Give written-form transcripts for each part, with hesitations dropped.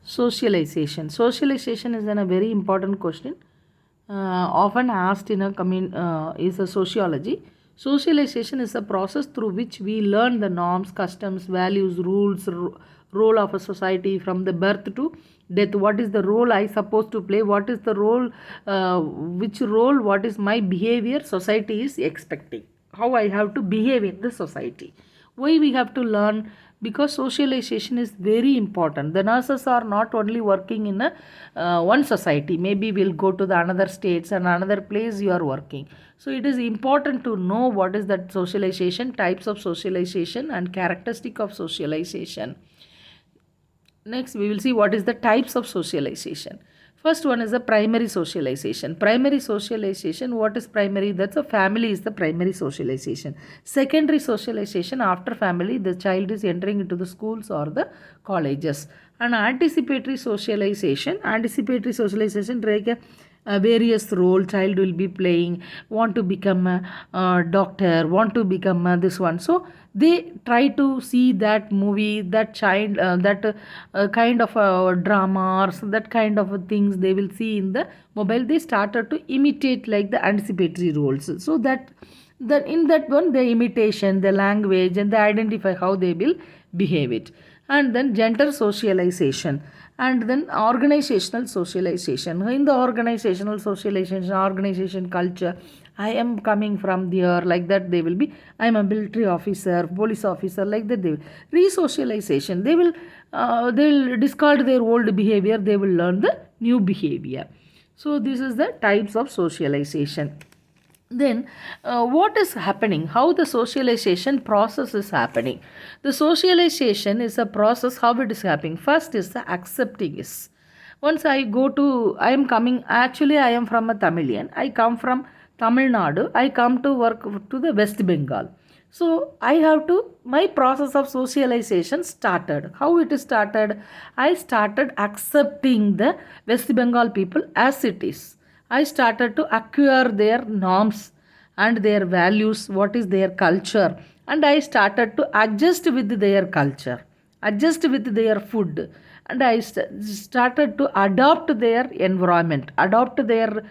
Socialization. Socialization is a very important question, often asked in a is a sociology. Socialization is a process through which we learn the norms, customs, values, rules, role of a society from the birth to death. What is the role I supposed to play? What is the role? Which role? What is my behavior? Society is expecting. How I have to behave in the society. Why we have to learn? Because socialization is very important. The nurses are not only working in a one society, maybe we'll go to the another states and another place you are working. So it is important to know what is that socialization, types of socialization and characteristic of socialization. Next, we will see what is the types of socialization. First one is the primary socialization. Primary socialization, what is primary? That's a family is the primary socialization. Secondary socialization, after family, the child is entering into the schools or the colleges. And anticipatory socialization, like a various role child will be playing, want to become a doctor, want to become this one. So they try to see that movie, that child, that kind of drama or that kind of things they will see in the mobile. They started to imitate like the anticipatory roles, so that in that one the imitation, the language, and they identify how they will behave it. And then gender socialization, and then organizational socialization. In the organizational socialization, organization culture, I am coming from there, like that they will be, I am a military officer, police officer, like that they will. Resocialization, they will discard their old behavior, they will learn the new behavior. So this is the types of socialization. Then what is happening, how the socialization process is happening? The socialization is a process, how it is happening. First is the accepting is, once I go to, I am coming, actually I am from a Tamilian, I come from Tamil Nadu, I come to work to the West Bengal. So I have to, my process of socialization started. How it started? I started accepting the West Bengal people as it is. I started to acquire their norms and their values, what is their culture, and I started to adjust with their culture, adjust with their food, and I started to adopt their environment, adopt their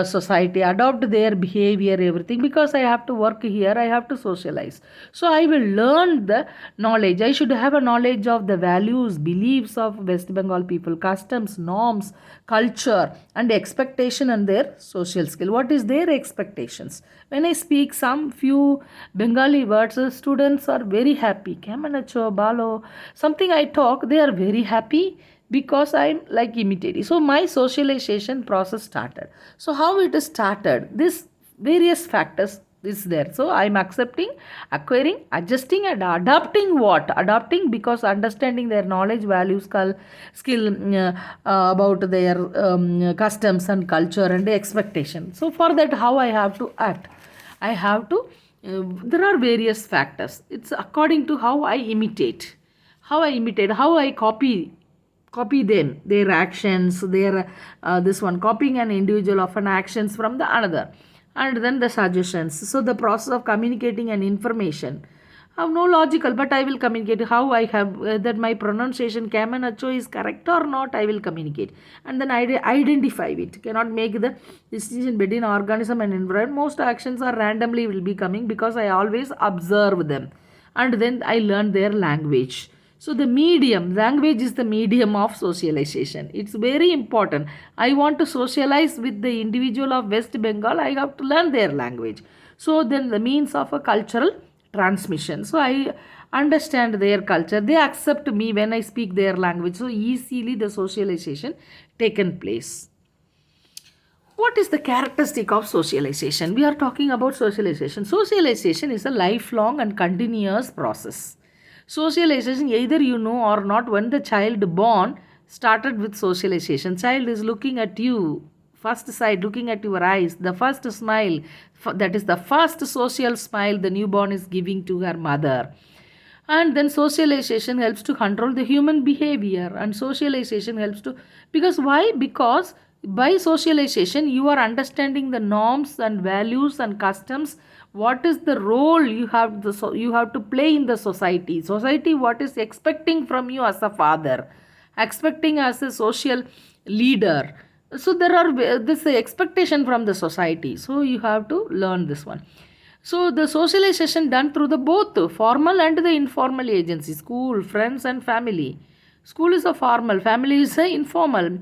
society, adopt their behavior, everything, because I have to work here, I have to socialize. So I will learn the knowledge. I should have a knowledge of the values, beliefs of West Bengal people, customs, norms, culture, and expectation, and their social skill. What is their expectations? When I speak some few Bengali words, students are very happy. Kamanacho, Balo, something I talk, they are very happy because I'm like imitating. So my socialization process started. So how it started? This various factors is there. So I'm accepting, acquiring, adjusting, and adapting. What? Adapting because understanding their knowledge, values, skill, about their customs and culture and expectation. So for that, how I have to act? I have to. There are various factors. It's according to how I imitate, how I copy them, their actions, their this one, copying an individual of an actions from the another. And then the suggestions. So the process of communicating an information, have no logical, but I will communicate how I have that my pronunciation Kamanacho is correct or not, I will communicate. And then I identify it. Cannot make the distinction between organism and environment. Most actions are randomly will be coming because I always observe them. And then I learn their language. So the medium, language is the medium of socialization. It's very important. I want to socialize with the individual of West Bengal, I have to learn their language. So then the means of a cultural transmission. So I understand their culture. They accept me when I speak their language. So easily the socialization taken place. What is the characteristic of socialization? We are talking about socialization. Socialization is a lifelong and continuous process. Socialization, either you know or not, when the child born started with socialization. Child is looking at you, first sight, looking at your eyes, the first smile, that is the first social smile the newborn is giving to her mother. And then socialization helps to control the human behavior, and socialization helps to, because why? Because by socialization you are understanding the norms and values and customs, what is the role you have you have to play in the society, what is expecting from you as a father, expecting as a social leader. So there are this expectation from the society, so you have to learn this one. So the socialization done through the both formal and the informal agency, school, friends and family. School is a formal, family is a informal.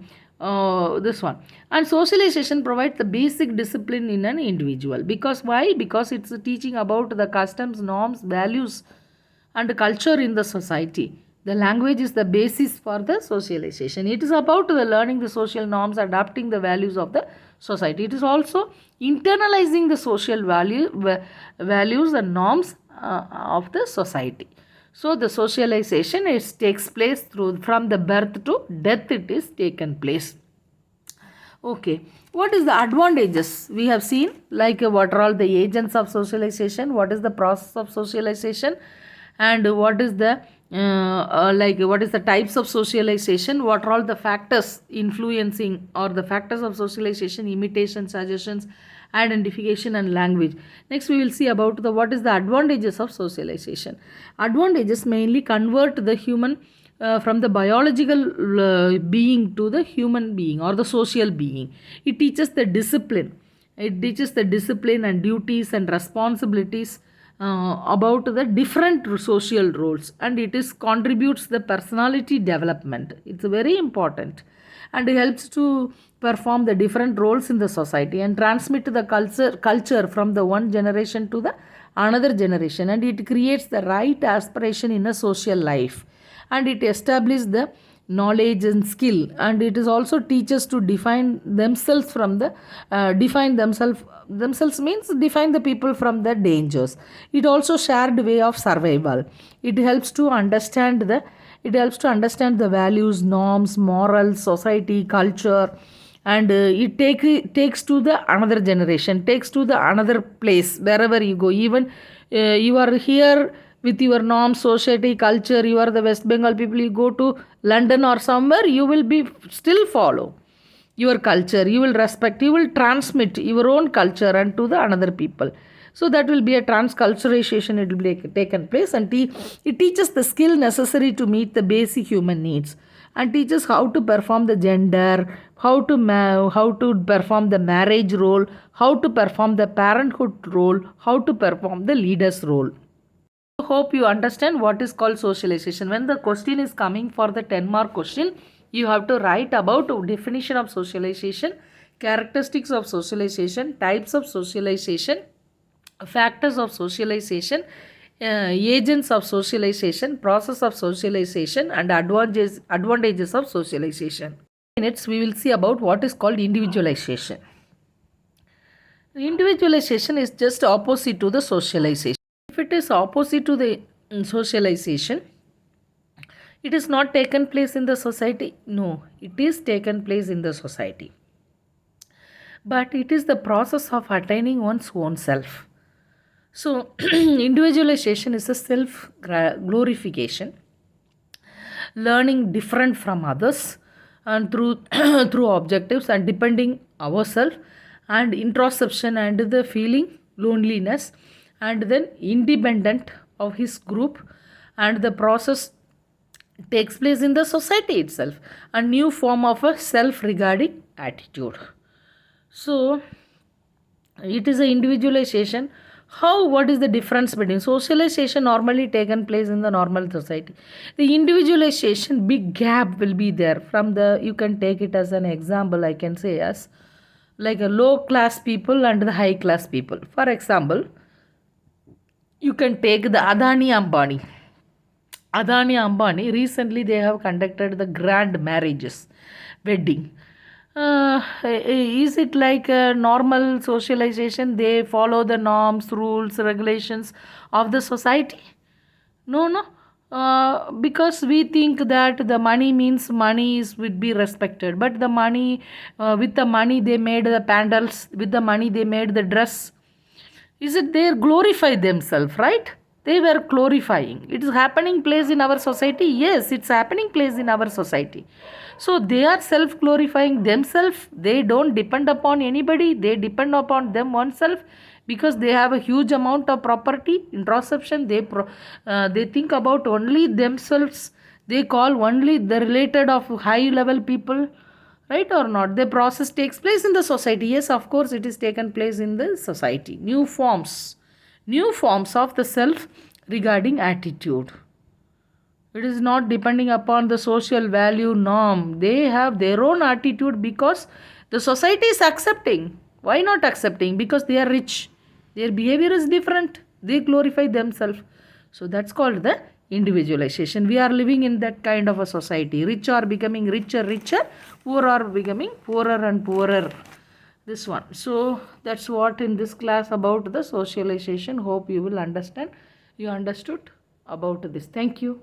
This one. And socialization provides the basic discipline in an individual. Because why? Because it's teaching about the customs, norms, values and culture in the society. The language is the basis for the socialization. It is about the learning the social norms, adapting the values of the society. It is also internalizing the social values and norms of the society. So the socialization is takes place through from the birth to death. It is taken place. Okay, what is the advantages we have seen, like what are all the agents of socialization, what is the process of socialization, and what is the like what is the types of socialization, what are all the factors influencing or the factors of socialization, imitation, suggestions, identification and language. Next we will see about the what is the advantages of socialization. Advantages mainly convert the human from the biological being to the human being or the social being. It teaches the discipline. It teaches the discipline and duties and responsibilities about the different social roles, and it is contributes the personality development. It's very important, and it helps to perform the different roles in the society and transmit the culture from the one generation to the another generation, and it creates the right aspiration in a social life, and it establishes the knowledge and skill, and it is also teachers to define themselves from the define themselves means define the people from the dangers. It also shared way of survival. It helps to understand the values, norms, morals, society, culture, and it takes to the another generation, takes to the another place wherever you go. Even you are here with your norms, society, culture, you are the West Bengal people, you go to London or somewhere, you will be still follow your culture, you will respect, you will transmit your own culture and to the another people. So that will be a transculturation, it will be taken place, and it teaches the skill necessary to meet the basic human needs, and teaches how to perform the gender, how to perform the marriage role, how to perform the parenthood role, how to perform the leader's role. Hope you understand what is called socialization. When the question is coming for the 10-mark question, you have to write about definition of socialization, characteristics of socialization, types of socialization, factors of socialization, agents of socialization, process of socialization, and advantages of socialization. In minutes we will see about what is called individualization. Individualization is just opposite to the socialization. If it is opposite to the socialization, it is not taken place in the society. No, it is taken place in the society. But it is the process of attaining one's own self. So, individualization is a self glorification, learning different from others, and through through objectives and depending ourselves, and introspection and the feeling loneliness, and then independent of his group, and the process takes place in the society itself, a new form of a self regarding attitude. So it is a individualization. How, what is the difference between socialization normally taken place in the normal society, the individualization big gap will be there from the, you can take it as an example, I can say as like a low class people and the high class people. For example, you can take the Adani Ambani recently they have conducted the grand marriages, wedding. Is it like a normal socialization? They follow the norms, rules, regulations of the society? No, no. Because we think that the money means money is would be respected, but the money, with the money they made the pandals, with the money they made the dress. Is it they glorify themselves, right? They were glorifying. It is happening place in our society. Yes, it's happening place in our society. So they are self glorifying themselves. They don't depend upon anybody. They depend upon them oneself, because they have a huge amount of property, introspection. They think about only themselves. they call only the related of high level people, right or not? The process takes place in the society. Yes, of course it is taken place in the society. New forms of the self regarding attitude. It is not depending upon the social value norm. They have their own attitude because the society is accepting. Why not accepting? Because they are rich. Their behavior is different. They glorify themselves. So that's called the individualization. We are living in that kind of a society. Rich are becoming richer. Poor are becoming poorer and poorer. This one. So that's what in this class about the socialization. Hope you will understand. You understood about this. Thank you.